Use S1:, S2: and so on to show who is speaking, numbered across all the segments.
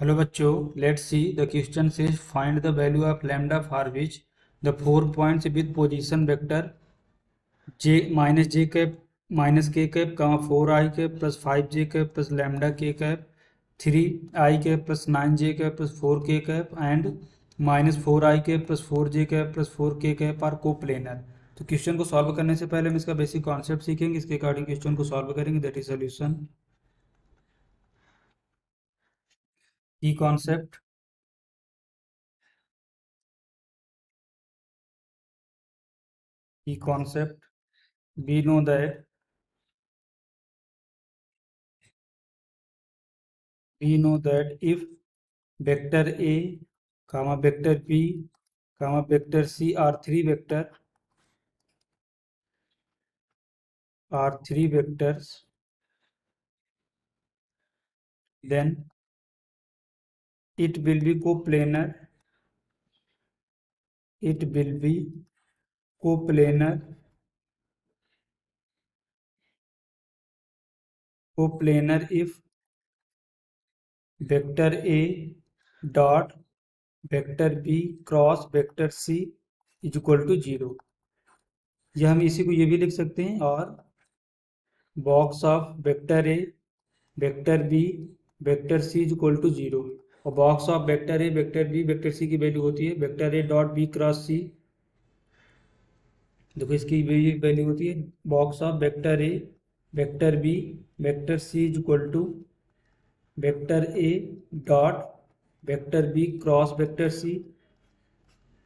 S1: Hello बच्चों, let's see the question says find the value of lambda for which the 4 points with position vector j minus j cap minus k cap comma 4 I cap plus 5 j cap plus lambda k cap 3 I cap plus 9 j cap plus 4 k cap and minus 4 I cap plus 4 j cap plus 4 k cap are coplanar। तो question को solve करने से पहले हम इसका basic concept सीखेंगे, इसके according question को सॉल्व करेंगे, दैट इज सोल्यूशन। की कॉन्सेप्ट की concept we know that if vector a comma vector b comma vector c are three vectors, then it will be coplanar, it will be coplanar if vector a dot vector b cross vector c is equal to 0। या हम इसी को ये भी लिख सकते हैं, और box of vector a vector b vector C is equal to 0। और box of vector a vector b vector c की वैल्यू होती है vector a dot b cross c. देखो इसकी वैल्यू होती है box of vector a vector b vector C is equal to vector a dot vector b cross vector C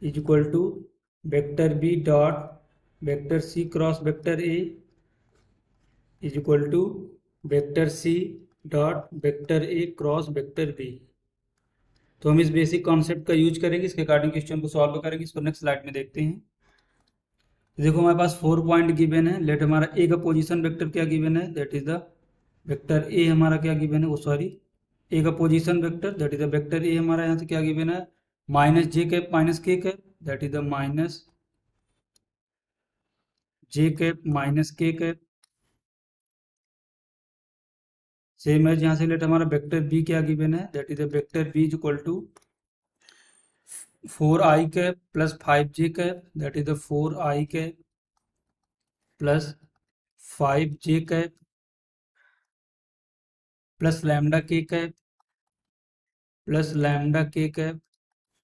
S1: is equal to vector b dot vector c cross vector A is equal to vector C dot vector A cross vector B. तो हम इस basic concept का use करेंगे, इसके according question को solve करेंगे। इसको next slide में देखते हैं। तो देखो हमारे पास 4 पॉइंट गिवन है। लेट हमारा ए का पोजीशन वेक्टर क्या गिवन है, दैट इज द वेक्टर ए हमारा क्या गिवन है, वो सॉरी ए का position vector that is the vector ए हमारा यहाँ से क्या गिवन है, माइनस जे कैप माइनस के cap that is the minus J cap minus के कैप। सेम है यहाँ से लेट हमारा वेक्टर बी क्या गिवन है, that is the vector B is equal to 4 I cap plus 5 j cap that is the 4 I cap plus 5 j cap plus lambda K cap plus lambda K cap.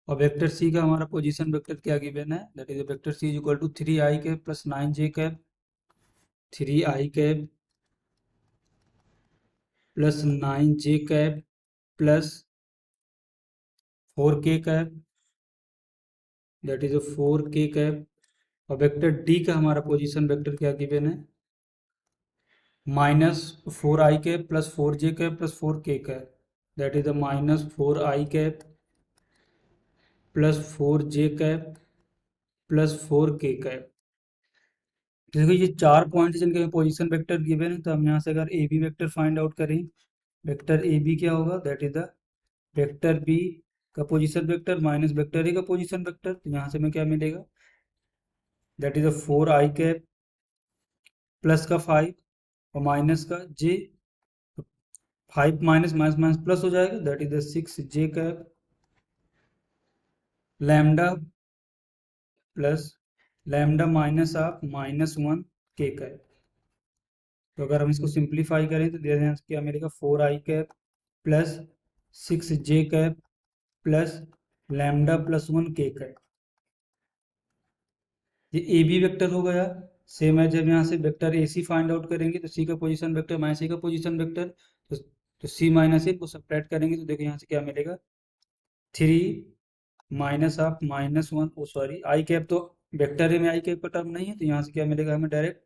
S1: और vector C का हमारा position vector क्या given है, that is vector C is equal to 3 I cap plus 9 j cap 3 I cap plus 9 j cap plus 4 k cap that is 4 k cap. और vector D का हमारा position vector क्या given है, minus 4 I cap plus 4 j cap plus 4 k cap that is the minus 4 I cap plus 4 j cap plus 4 k cap. देखो ये 4 point जिनके position vector given है, तो हम यहाँ से अगर a b vector find out करें, वेक्टर ए बी क्या होगा, that is the vector b का position vector minus vector a का पोजीशन वेक्टर। तो यहाँ से हमें क्या मिलेगा, that is the 4 I cap plus का 5 और माइनस का j, 5 minus minus minus plus हो जाएगा that is the 6 j cap lambda plus lambda minus of -1 k cap. तो अगर हम इसको सिंप्लीफाई करें तो यहाँ से क्या मिलेगा, 4 I cap plus 6 j cap plus lambda plus 1 k cap. ये ए बी वेक्टर हो गया। सेम है जब यहाँ से वेक्टर ए सी फाइंड आउट करेंगे तो सी का पोजीशन वेक्टर माइनस सी का पोजीशन वेक्टर, तो सी माइनस ए को सब्ट्रैक्ट करेंगे तो देखो यहाँ से क्या मिलेगा, 3 minus of -1 oh sorry I cap, तो वेक्टर ए में आई कैप का टर्म नहीं है, तो यहाँ से क्या मिलेगा हमें direct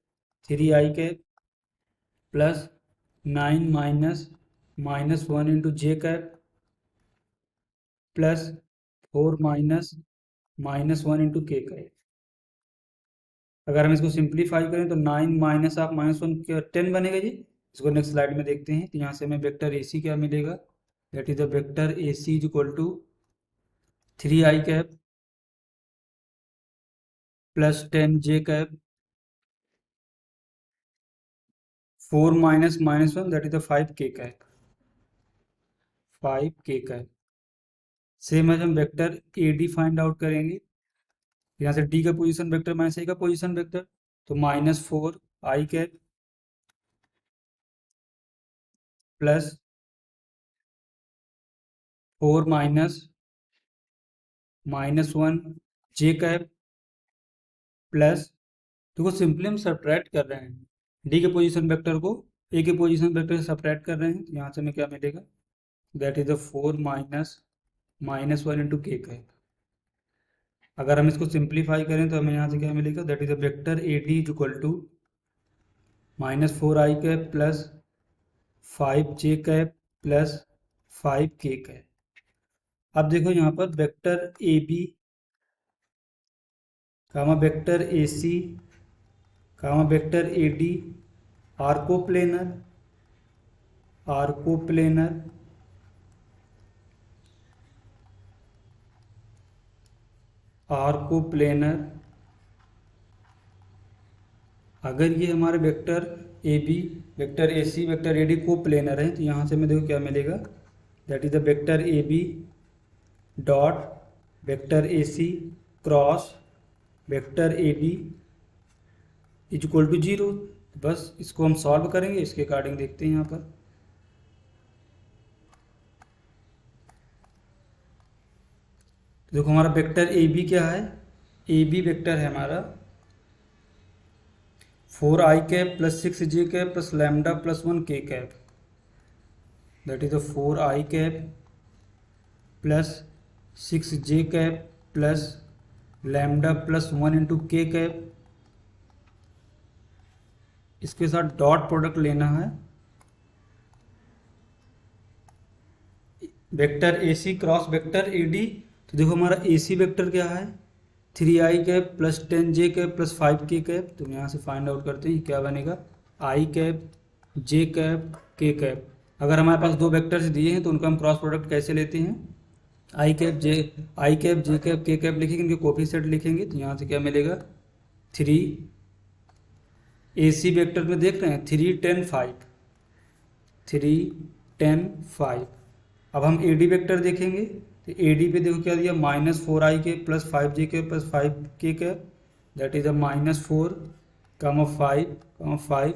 S1: 3 I cap plus 9 minus -1 into J cap plus 4 minus -1 into k cap. अगर हम इसको सिंप्लीफाई करें तो 9 माइनस ऑफ -1 10 बनेगा जी। इसको नेक्स्ट स्लाइड में देखते हैं। तो यहाँ से हमें वेक्टर ए सी क्या मिलेगा, that is the vector A C is equal to 3 I cap plus 10 j cap 4 minus -1 that is the 5 k cap. 5k का है। सेम है, हम वेक्टर ए डी फाइंड आउट करेंगे। यहाँ से डी का पोजीशन वेक्टर माइनस ए का पोजीशन वेक्टर, तो -4 i cap plus 4 -1 j cap plus, देखो सिंपली हम सब्ट्रैक्ट कर रहे हैं डी के पोजीशन वेक्टर को ए के पोजीशन वेक्टर से सब्ट्रैक्ट कर रहे हैं, तो यहाँ से हमें क्या मिलेगा, that is the 4 -1 into k cap. अगर हम इसको सिंप्लीफाई करें तो हमें यहाँ से क्या मिलेगा, that is the vector A D is equal to -4 i cap plus 5j cap plus 5k cap. अब देखो यहाँ पर vector a b comma vector A c comma vector A d are coplanar are coplanar are coplanar अगर ये हमारे vector a b vector A C vector A d coplanar है, तो यहाँ से हमें देखो क्या मिलेगा, that is the vector a b dot vector A C cross vector A D is equal to 0। बस इसको हम सॉल्व करेंगे, इसके अकॉर्डिंग देखते हैं यहाँ पर। तो देखो हमारा वेक्टर ए बी क्या है, ए बी वेक्टर है हमारा 4i cap plus 6j cap plus lambda plus 1k cap, that is the 4i cap plus 6j cap plus lambda plus 1 into k cap. इसके साथ डॉट प्रोडक्ट लेना है, vector ए C cross vector ए D. तो देखो हमारा A C vector क्या है, 3i cap plus 10j cap plus 5k cap. तो यहाँ से फाइंड आउट करते हैं क्या बनेगा, i cap j cap k cap. अगर हमारे पास दो वेक्टर्स दिए हैं तो उनका हम क्रॉस प्रोडक्ट कैसे लेते हैं, i cap j cap k cap लिखेंगे, इनके कोफिशिएंट लिखेंगे। तो यहाँ से क्या मिलेगा, 3 ए सी वेक्टर में देख रहे हैं 3 10 5 3 10 5। अब हम ए डी वेक्टर देखेंगे, तो ए डी पे देखो क्या दिया, -4i cap plus 5j cap plus 5k cap, that is a -4, 5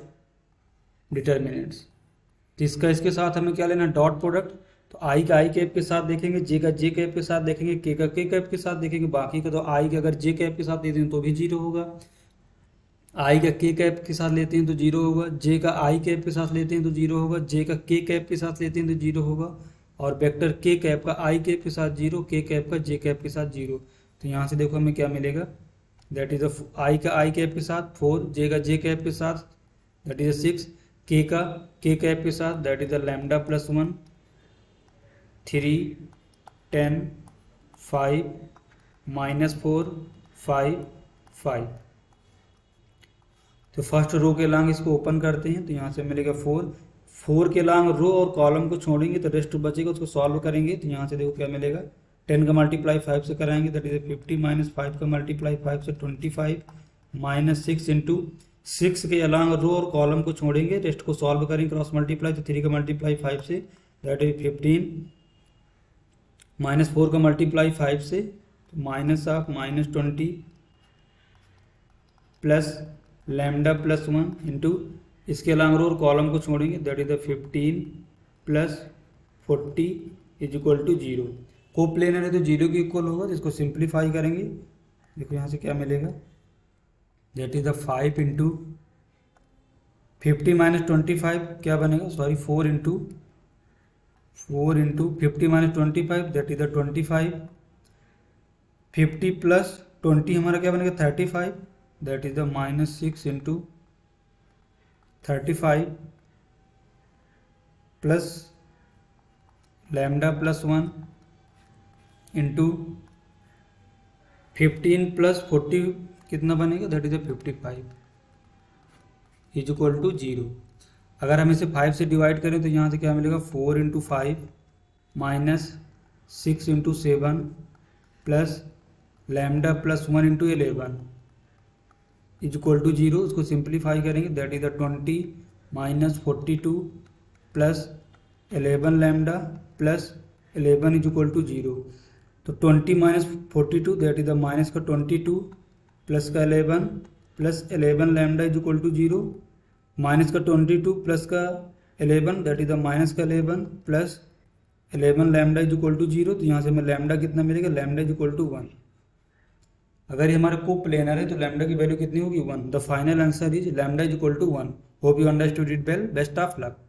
S1: determinants. तो इसका इसके साथ हमें क्या लेना, डॉट प्रोडक्ट। तो आई का आई कैप के साथ देखेंगे, जे का जे कैप के साथ देखेंगे, के का के कैप के साथ देखेंगे। बाकी का तो आई का अगर जे कैप के साथ देते हैं तो भी 0 होगा, आई का के कैप के साथ लेते हैं तो 0 होगा, जे का आई कैप के साथ लेते हैं तो 0 होगा, जे का के कैप के साथ लेते हैं तो 0 होगा, और वेक्टर के कैप का आई कैप के साथ 0, के कैप का जे कैप के साथ 0। तो यहाँ से देखो हमें क्या मिलेगा, दैट इज आई का आई कैप के साथ 4, जे का जे कैप के साथ दैट इज 6, के का के कैप के साथ दैट इज लैम्डा प्लस 1, 3 10 5 -4 5 5। तो फर्स्ट रो के लांग इसको ओपन करते हैं, तो यहाँ से मिलेगा 4 के लांग रो और कॉलम को छोड़ेंगे तो रेस्ट बचेगा, उसको सॉल्व करेंगे। तो यहाँ से देखो क्या मिलेगा, 10 का मल्टीप्लाई 5 से कराएंगे, दैट इज 50 -5 का मल्टीप्लाई 5 से 25 -6 इंटू 6 के अलांग रो और कॉलम को छोड़ेंगे, रेस्ट को सॉल्व करेंगे क्रॉस मल्टीप्लाई। तो 3 का मल्टीप्लाई 5 से दैट इज 15 -4 का मल्टीप्लाई 5 से -20 प्लस लैम्डा प्लस 1 इंटू इसके अलांग रो और कॉलम को छोड़ेंगे, that is the 15 plus 40 is equal to 0। Coplanar है तो 0 के इक्वल होगा, जिसको सिंप्लीफाई करेंगे देखो यहाँ से क्या मिलेगा, दैट इज द 5 इंटू 50 -25 क्या बनेगा, sorry 4 into 50 -25 that is the 25, 50 plus 20 हमारा क्या बनेगा 35, that is the -6 into 35 plus lambda plus 1 into 15 plus 40 कितना बनेगा, that is the 55 is equal to 0। अगर हम इसे 5 से डिवाइड करें तो यहाँ से क्या मिलेगा, 4 इंटू 5 -6 इंटू 7 plus lambda plus 1 into 11 is equal to 0। उसको सिंप्लीफाई करेंगे, that is the 20 -42 plus 11 lambda plus 11 is equal to 0। तो 20 minus 42 that is the minus का 22 प्लस का 11 plus 11 lambda is equal to 0 minus का 22 प्लस का 11 दैट इज द माइनस का 11 plus 11 lambda is equal to 0। तो यहाँ से हमें लैम्डा कितना मिलेगा, लैम्डा इज इक्वल टू 1। अगर ये हमारा को प्लेनर है तो लैम्डा की वैल्यू कितनी होगी 1। The final answer is lambda is equal to 1। Hope you understood it well. Best of luck.